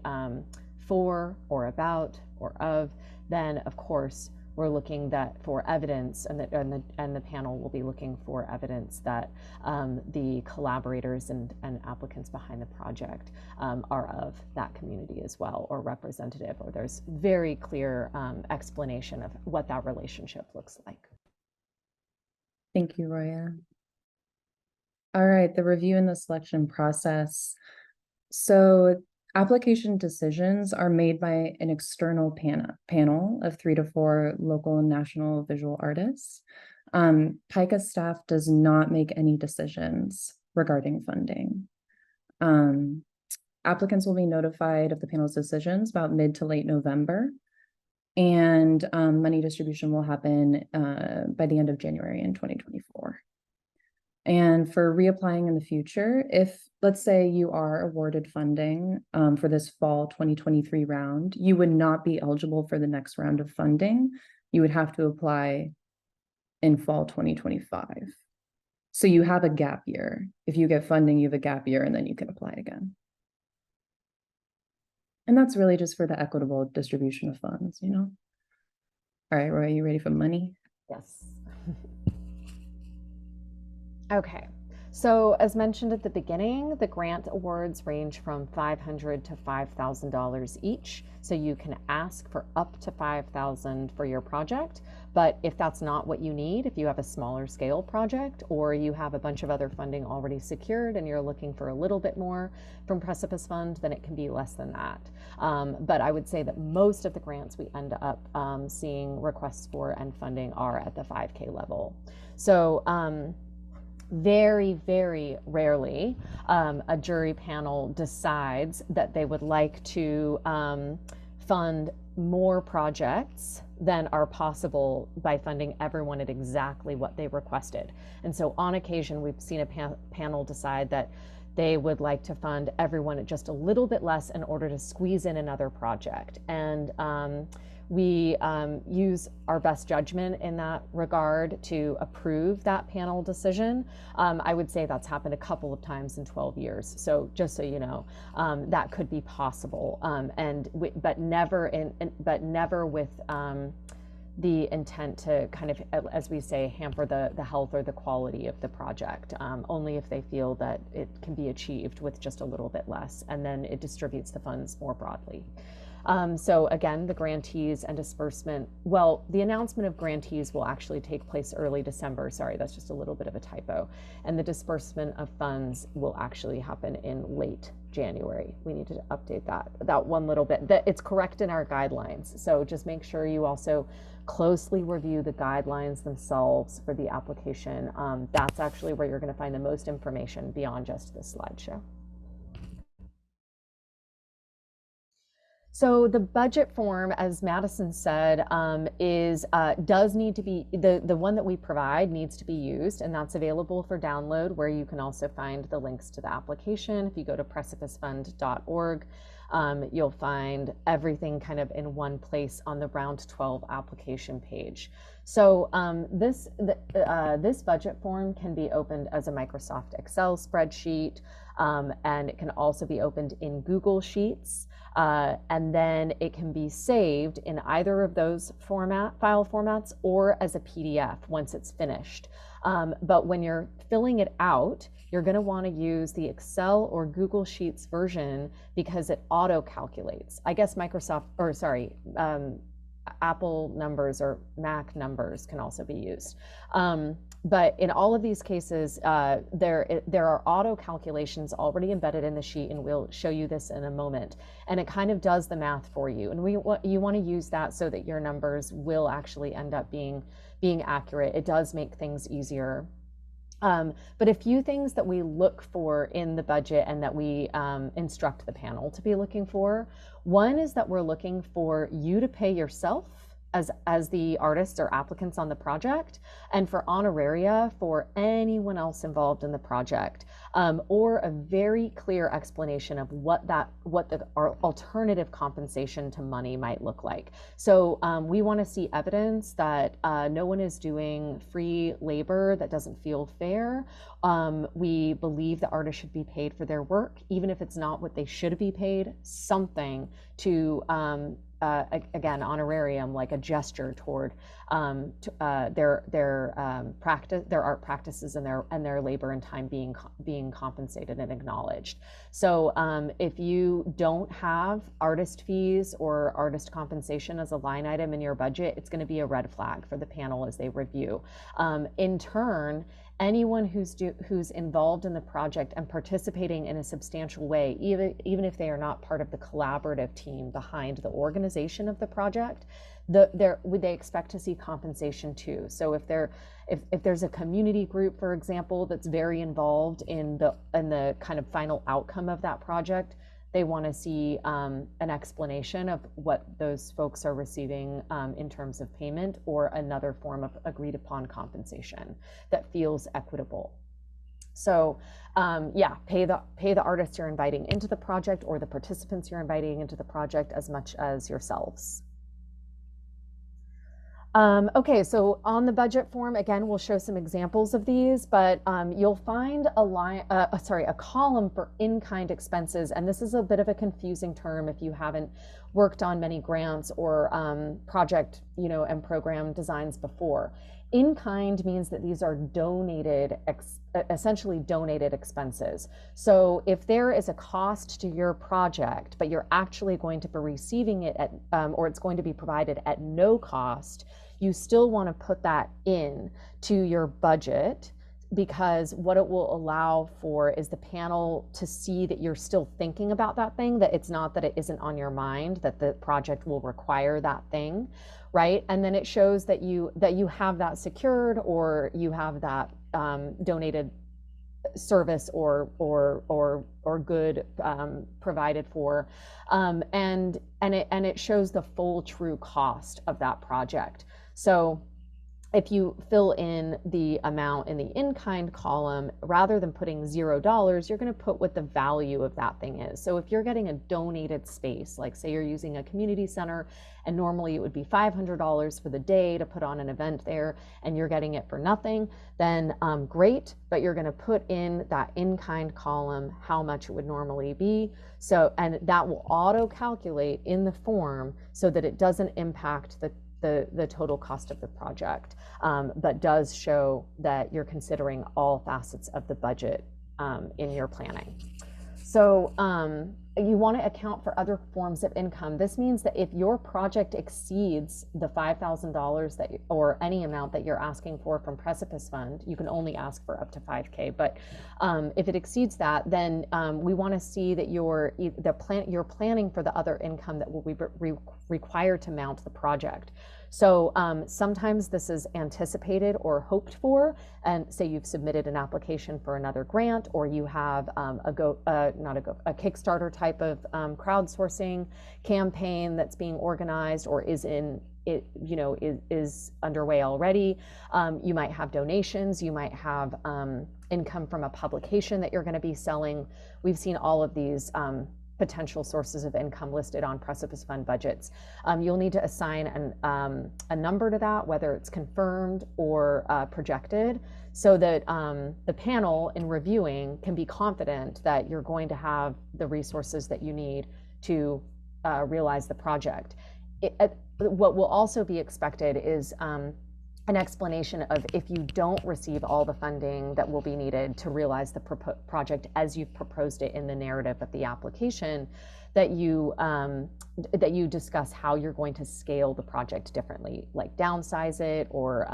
for or about or of, then of course we're looking for evidence, and the panel will be looking for evidence that the collaborators and applicants behind the project are of that community as well, or representative, or there's very clear explanation of what that relationship looks like. Thank you, Roya. All right, the review and the selection process. So application decisions are made by an external panel of 3 to 4 local and national visual artists. PICA staff does not make any decisions regarding funding. Applicants will be notified of the panel's decisions about mid to late November, and money distribution will happen by the end of January in 2024. And for reapplying in the future, if let's say you are awarded funding for this fall 2023 round, you would not be eligible for the next round of funding. You would have to apply in fall 2025. So you have a gap year. If you get funding, you have a gap year and then you can apply again. And that's really just for the equitable distribution of funds, you know? All right, Roy, you ready for money? Yes. Okay, So, as mentioned at the beginning, the grant awards range from $500 to $5,000 each. So you can ask for up to $5,000 for your project. But if that's not what you need, if you have a smaller scale project or you have a bunch of other funding already secured and you're looking for a little bit more from Precipice Fund, then it can be less than that. But I would say that most of the grants we end up seeing requests for and funding are at the 5K level. So, very, very rarely a jury panel decides that they would like to fund more projects than are possible by funding everyone at exactly what they requested. And so on occasion, we've seen a panel decide that they would like to fund everyone at just a little bit less in order to squeeze in another project. And we use our best judgment in that regard to approve that panel decision. I would say that's happened a couple of times in 12 years. So just so you know, that could be possible, but never with the intent to kind of, as we say, hamper the health or the quality of the project, only if they feel that it can be achieved with just a little bit less, and then it distributes the funds more broadly. So again, the grantees and disbursement, well, the announcement of grantees will actually take place early December. Sorry, that's just a little bit of a typo. And the disbursement of funds will actually happen in late January. We need to update that one little bit. It's correct in our guidelines. So just make sure you also closely review the guidelines themselves for the application. That's actually where you're going to find the most information beyond just this slideshow. So the budget form, as Madison said, does need to be, the one that we provide needs to be used, and that's available for download, where you can also find the links to the application. If you go to precipicefund.org, you'll find everything kind of in one place on the Round 12 application page. So this budget form can be opened as a Microsoft Excel spreadsheet, and it can also be opened in Google Sheets. And then it can be saved in either of those file formats or as a PDF once it's finished. But when you're filling it out, you're going to want to use the Excel or Google Sheets version because it auto-calculates. I guess Apple numbers or Mac numbers can also be used. But in all of these cases, there are auto calculations already embedded in the sheet, and we'll show you this in a moment. And it kind of does the math for you. And you want to use that so that your numbers will actually end up being accurate. It does make things easier. But a few things that we look for in the budget and that we instruct the panel to be looking for. One is that we're looking for you to pay yourself as the artists or applicants on the project, and for honoraria for anyone else involved in the project, or a very clear explanation of what the alternative compensation to money might look like. So we want to see evidence that no one is doing free labor that doesn't feel fair. We believe the artists should be paid for their work, even if it's not what they should be paid, something to again, honorarium, like a gesture toward their art practices and their labor and time being compensated and acknowledged. So if you don't have artist fees or artist compensation as a line item in your budget, it's going to be a red flag for the panel as they review. In turn, anyone who's involved in the project and participating in a substantial way, even if they are not part of the collaborative team behind the organization of the project, they expect to see compensation too. So if there's a community group, for example, that's very involved in the kind of final outcome of that project, they want to see an explanation of what those folks are receiving in terms of payment, or another form of agreed upon compensation that feels equitable. So yeah, pay the artists you're inviting into the project, or the participants you're inviting into the project, as much as yourselves. Okay, so on the budget form, again, we'll show some examples of these, but you'll find a column for in-kind expenses, and this is a bit of a confusing term if you haven't worked on many grants or project, and program designs before. In kind means that these are donated, essentially donated expenses. So if there is a cost to your project, but you're actually going to be receiving it at, or it's going to be provided at no cost, you still want to put that in to your budget, because what it will allow for is the panel to see that you're still thinking about that thing, that it's not that it isn't on your mind, that the project will require that thing, right? And then it shows that you have that secured, or you have that donated service or good provided for, and it shows the full true cost of that project. So if you fill in the amount in the in-kind column, rather than putting $0, you're going to put what the value of that thing is. So if you're getting a donated space, like say you're using a community center, and normally it would be $500 for the day to put on an event there, and you're getting it for nothing, then great, but you're going to put in that in-kind column how much it would normally be. So, and that will auto-calculate in the form so that it doesn't impact the total cost of the project, but does show that you're considering all facets of the budget in your planning. So you want to account for other forms of income. This means that if your project exceeds the $5,000 that, or any amount that you're asking for from Precipice Fund, you can only ask for up to 5K, but if it exceeds that, then we want to see that you're planning for the other income that will be required to mount the project. So sometimes this is anticipated or hoped for, and say you've submitted an application for another grant, or you have a Kickstarter type of crowdsourcing campaign that's being organized or is underway already. You might have donations, you might have income from a publication that you're going to be selling. We've seen all of these potential sources of income listed on Precipice Fund budgets. You'll need to assign a number to that, whether it's confirmed or projected, so that the panel in reviewing can be confident that you're going to have the resources that you need to realize the project. What will also be expected is an explanation of, if you don't receive all the funding that will be needed to realize the project as you've proposed it in the narrative of the application, that you discuss how you're going to scale the project differently, like downsize it, or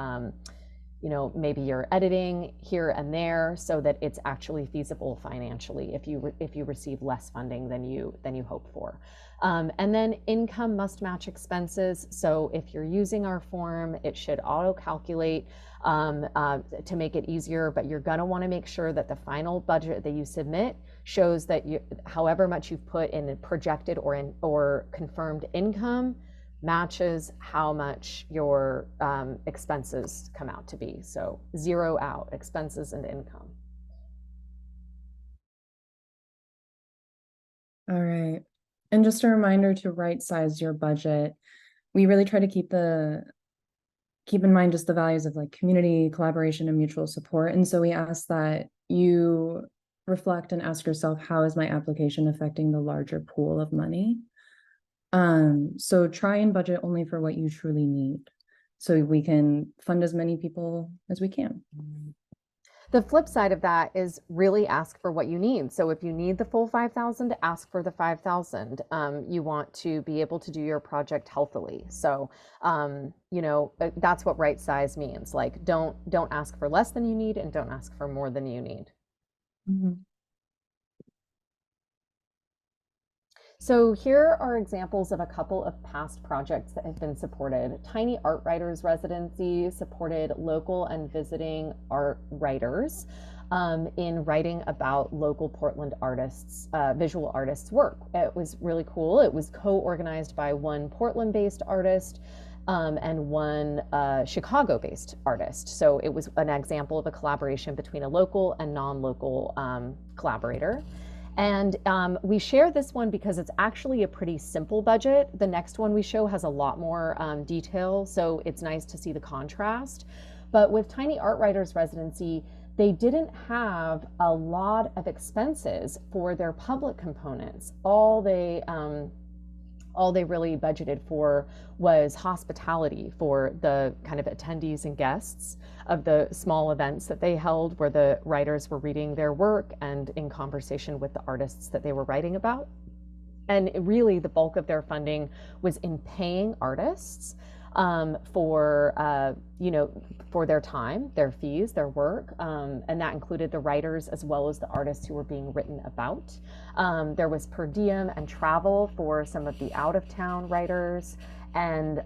maybe you're editing here and there so that it's actually feasible financially if you receive less funding than you hope for. And then income must match expenses. So if you're using our form, it should auto-calculate to make it easier, but you're gonna wanna make sure that the final budget that you submit shows that however much you've put in projected or confirmed income matches how much your expenses come out to be. So zero out expenses and income. All right. And just a reminder to right size your budget. We really try to keep in mind just the values of like community, collaboration, and mutual support. And so we ask that you reflect and ask yourself, how is my application affecting the larger pool of money? So try and budget only for what you truly need, so we can fund as many people as we can. The flip side of that is really ask for what you need. So if you need the full 5,000, ask for the 5,000. You want to be able to do your project healthily. So, that's what right size means. Like, don't ask for less than you need, and don't ask for more than you need. Mm-hmm. So here are examples of a couple of past projects that have been supported. Tiny Art Writers Residency supported local and visiting art writers in writing about local Portland artists, visual artists' work. It was really cool. It was co-organized by one Portland-based artist and one Chicago-based artist. So it was an example of a collaboration between a local and non-local collaborator. And we share this one because it's actually a pretty simple budget. The next one we show has a lot more detail, so it's nice to see the contrast. But with Tiny Art Writers Residency, they didn't have a lot of expenses for their public components. All all they really budgeted for was hospitality for the kind of attendees and guests of the small events that they held where the writers were reading their work and in conversation with the artists that they were writing about. And really the bulk of their funding was in paying artists for for their time, their fees, their work, and that included the writers as well as the artists who were being written about. There was per diem and travel for some of the out-of-town writers, and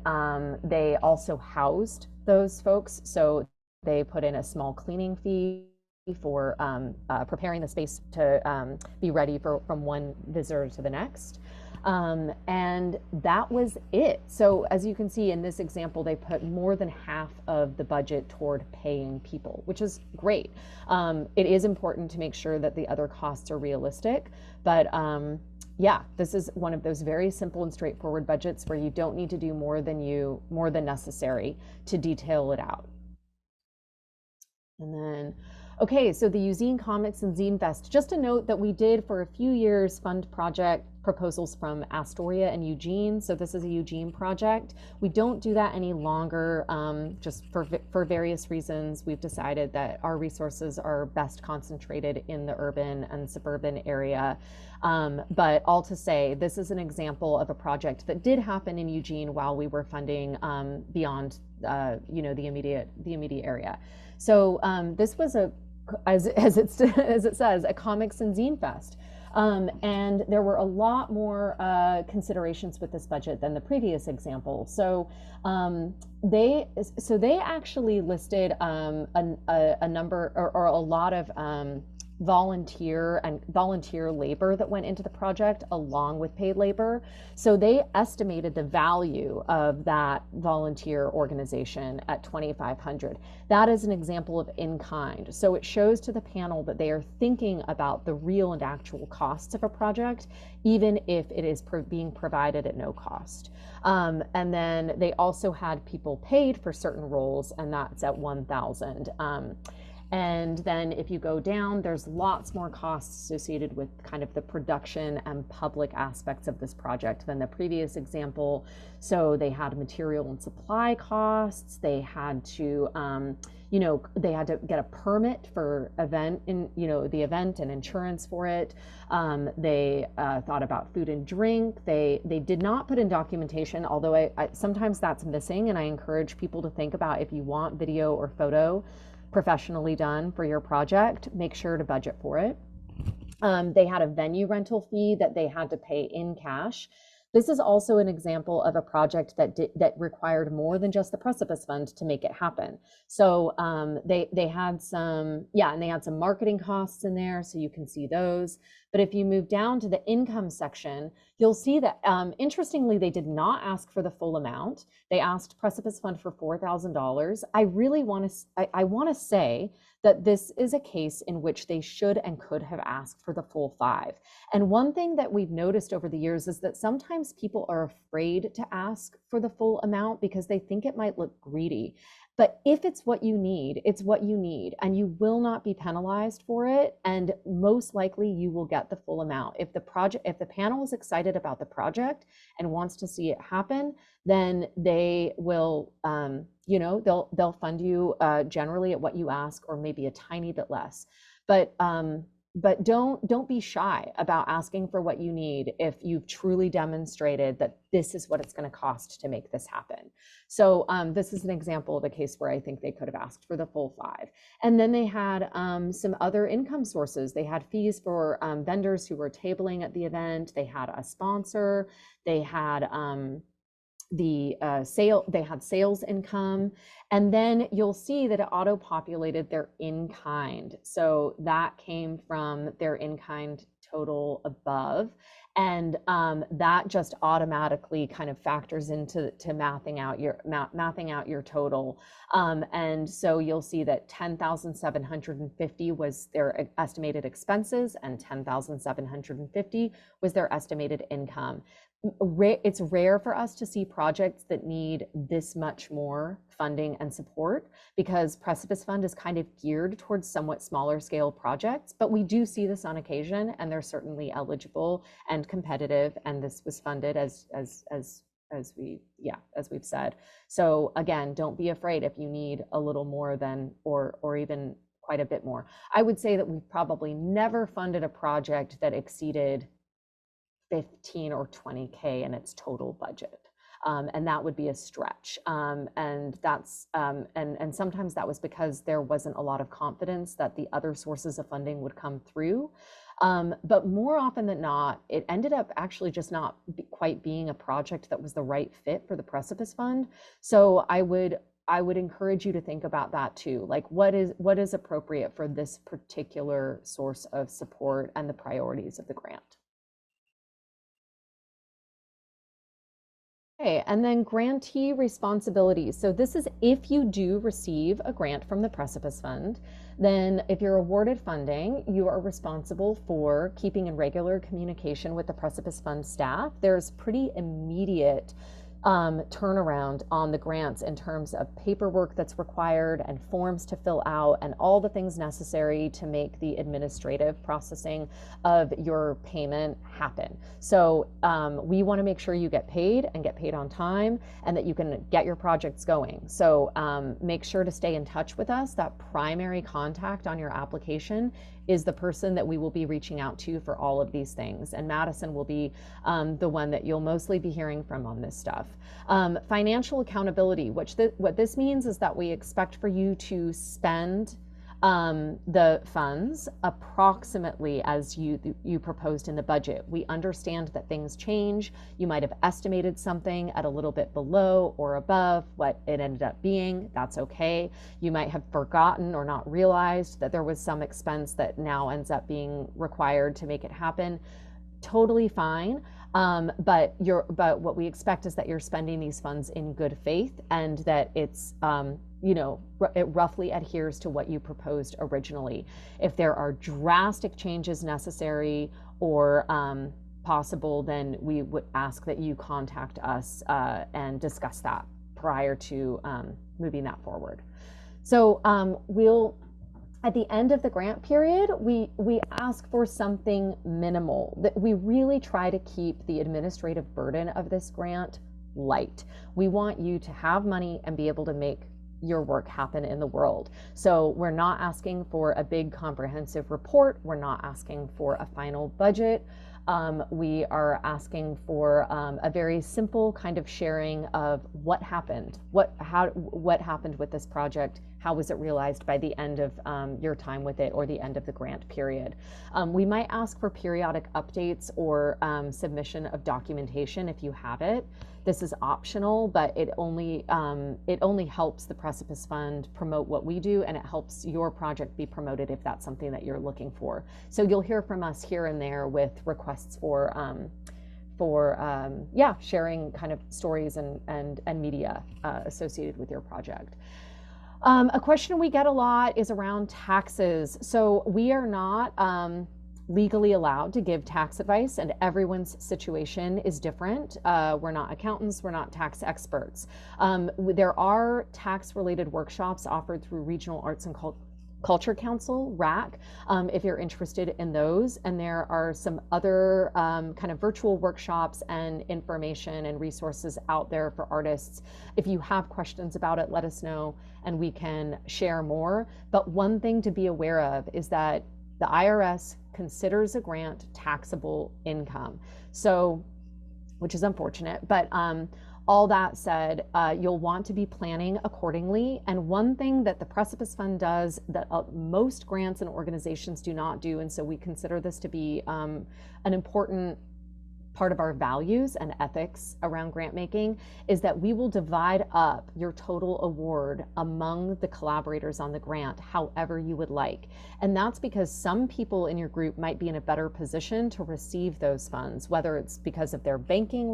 they also housed those folks, so they put in a small cleaning fee for preparing the space to be ready from one visitor to the next. And that was it. So as you can see in this example, they put more than half of the budget toward paying people, which is great. It is important to make sure that the other costs are realistic, but yeah, this is one of those very simple and straightforward budgets where you don't need to do more than necessary to detail it out. And then, okay, so the Eugene Comics and Zine Fest. Just a note that we did for a few years fund project proposals from Astoria and Eugene. So this is a Eugene project. We don't do that any longer, just for various reasons. We've decided that our resources are best concentrated in the urban and suburban area. But all to say, this is an example of a project that did happen in Eugene while we were funding beyond the immediate area. So this was as it says, a comics and zine fest. And there were a lot more considerations with this budget than the previous example. So they actually listed a number or a lot of volunteer labor that went into the project along with paid labor. So they estimated the value of that volunteer organization at $2,500. That is an example of in kind. So it shows to the panel that they are thinking about the real and actual costs of a project, even if it is being provided at no cost. And then they also had people paid for certain roles, and that's at $1,000. And then if you go down, there's lots more costs associated with kind of the production and public aspects of this project than the previous example. So they had material and supply costs. They had to, they had to get a permit for the event and insurance for it. They thought about food and drink. They did not put in documentation, although I sometimes that's missing. And I encourage people to think about, if you want video or photo professionally done for your project, make sure to budget for it. They had a venue rental fee that they had to pay in cash. This is also an example of a project that required more than just the Precipice Fund to make it happen. So they had some, and they had some marketing costs in there, so you can see those. But if you move down to the income section, you'll see that, interestingly, they did not ask for the full amount. They asked Precipice Fund for $4,000. I really want to say that this is a case in which they should and could have asked for the full $5,000. And one thing that we've noticed over the years is that sometimes people are afraid to ask for the full amount because they think it might look greedy. But if it's what you need, it's what you need, and you will not be penalized for it. And most likely you will get the full amount. If the panel is excited about the project and wants to see it happen, then they will, they'll fund you generally at what you ask, or maybe a tiny bit less. But don't be shy about asking for what you need if you've truly demonstrated that this is what it's going to cost to make this happen. So this is an example of a case where I think they could have asked for the full $5,000. And then they had some other income sources. They had fees for vendors who were tabling at the event. They had a sponsor. They had they had sales income, and then you'll see that it auto-populated their in-kind. So that came from their in-kind total above, and that just automatically kind of factors into mathing out your total. And so you'll see that $10,750 was their estimated expenses, and $10,750 was their estimated income. it's rare for us to see projects that need this much more funding and support, because Precipice Fund is kind of geared towards somewhat smaller scale projects, but we do see this on occasion, and they're certainly eligible and competitive, and this was funded as we've said. So again, don't be afraid if you need a little more than, or even quite a bit more. I would say that we've probably never funded a project that exceeded 15 or 20K in its total budget. And that would be a stretch. And that's and sometimes that was because there wasn't a lot of confidence that the other sources of funding would come through. But more often than not, it ended up actually just not quite being a project that was the right fit for the Precipice Fund. So I would encourage you to think about that too. Like, what is appropriate for this particular source of support and the priorities of the grant. Okay, and then grantee responsibilities. So this is if you do receive a grant from the Precipice Fund, then if you're awarded funding, you are responsible for keeping in regular communication with the Precipice Fund staff. There's pretty immediate turnaround on the grants in terms of paperwork that's required and forms to fill out and all the things necessary to make the administrative processing of your payment happen. So we want to make sure you get paid and get paid on time, and that you can get your projects going. So make sure to stay in touch with us. That primary contact on your application is the person that we will be reaching out to for all of these things. And Madison will be the one that you'll mostly be hearing from on this stuff. Financial accountability, what this means is that we expect for you to spend the funds approximately as you proposed in the budget. We understand that things change. You might have estimated something at a little bit below or above what it ended up being. That's okay. You might have forgotten or not realized that there was some expense that now ends up being required to make it happen. Totally fine. But what we expect is that you're spending these funds in good faith, and that it's it roughly adheres to what you proposed originally. If there are drastic changes necessary or possible, then we would ask that you contact us and discuss that prior to moving that forward. So at the end of the grant period, we ask for something minimal. That we really try to keep the administrative burden of this grant light. We want you to have money and be able to make your work happen in the world. So we're not asking for a big comprehensive report. We're not asking for a final budget. We are asking for a very simple kind of sharing of what happened, what happened with this project, how was it realized by the end of your time with it or the end of the grant period. We might ask for periodic updates or submission of documentation if you have it. This is optional, but it only helps the Precipice Fund promote what we do, and it helps your project be promoted if that's something that you're looking for. So you'll hear from us here and there with requests for sharing kind of stories and media associated with your project. A question we get a lot is around taxes. So we are not legally allowed to give tax advice, and everyone's situation is different. We're not accountants, we're not tax experts. There are tax-related workshops offered through Regional Arts and Culture Council, RAC, if you're interested in those. And there are some other kind of virtual workshops and information and resources out there for artists. If you have questions about it, let us know and we can share more. But one thing to be aware of is that the IRS considers a grant taxable income. So, which is unfortunate, but all that said, you'll want to be planning accordingly. And one thing that the Precipice Fund does that most grants and organizations do not do, and so we consider this to be an important part of our values and ethics around grant making, is that we will divide up your total award among the collaborators on the grant however you would like. And that's because some people in your group might be in a better position to receive those funds, whether it's because of their banking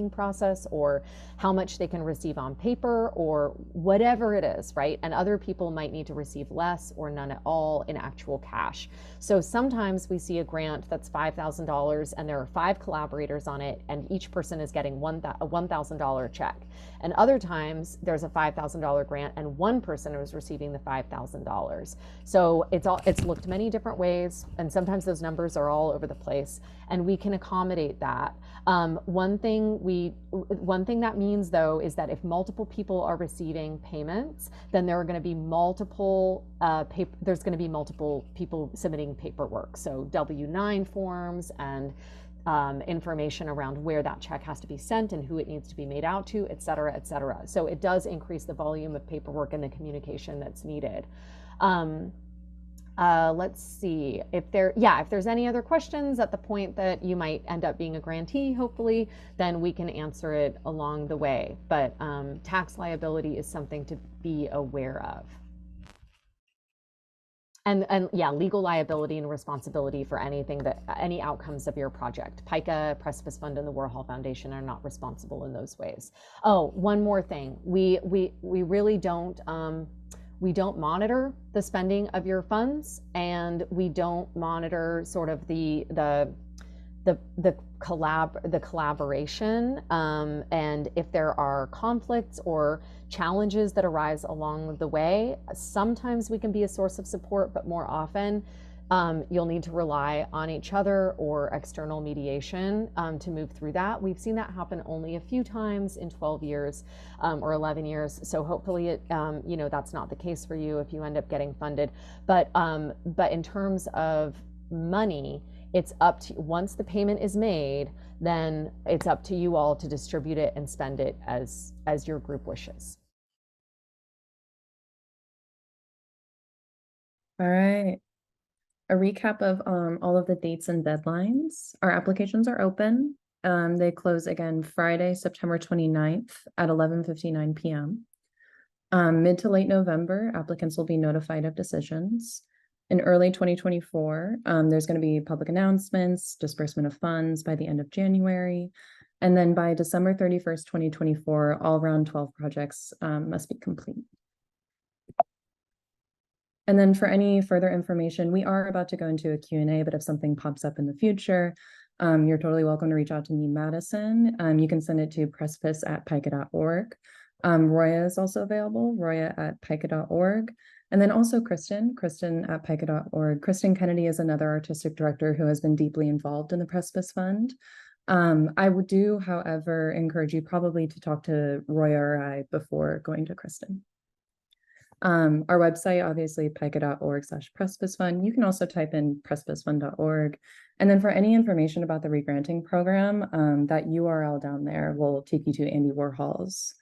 process or how much they can receive on paper or whatever it is, right? And other people might need to receive less or none at all in actual cash. So sometimes we see a grant that's $5,000 and there are 5 collaborators on it, and each person is getting a $1,000 check. And other times there's a $5,000 grant and one person is receiving the $5,000. So it's looked many different ways, and sometimes those numbers are all over the place, and we can accommodate that. One thing that means, though, is that if multiple people are receiving payments, then there are going to be multiple people submitting paperwork, so W-9 forms and information around where that check has to be sent and who it needs to be made out to, et cetera, et cetera. So it does increase the volume of paperwork and the communication that's needed. Let's see if there's any other questions at the point that you might end up being a grantee, hopefully, then we can answer it along the way. But tax liability is something to be aware of. And yeah, legal liability and responsibility for any outcomes of your project. PICA, Precipice Fund, and the Warhol Foundation are not responsible in those ways. Oh, one more thing. We really don't monitor the spending of your funds, and we don't monitor sort of the collaboration, and if there are conflicts or challenges that arise along the way. Sometimes we can be a source of support, but more often you'll need to rely on each other or external mediation to move through that. We've seen that happen only a few times in 12 years or 11 years. So hopefully that's not the case for you if you end up getting funded. But in terms of money, it's up to, once the payment is made, then it's up to you all to distribute it and spend it as your group wishes. All right. A recap of all of the dates and deadlines. Our applications are open. They close again Friday, September 29th at 11:59 p.m. Mid to late November, applicants will be notified of decisions. In early 2024, there's going to be public announcements, disbursement of funds by the end of January. And then by December 31st, 2024, all round 12 projects must be complete. And then for any further information, we are about to go into a Q&A, but if something pops up in the future, you're totally welcome to reach out to me, Madison. You can send it to precipice@pica.org. Roya is also available, roya@pica.org. And then also Kristen at pica.org. Kristen Kennedy is another artistic director who has been deeply involved in the Precipice Fund. I would do, however, encourage you probably to talk to Roya or I before going to Kristen. Our website, obviously, pica.org/Precipice Fund. You can also type in precipicefund.org. And then for any information about the regranting program, that URL down there will take you to Andy Warhol's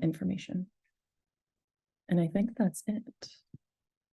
information. And I think that's it.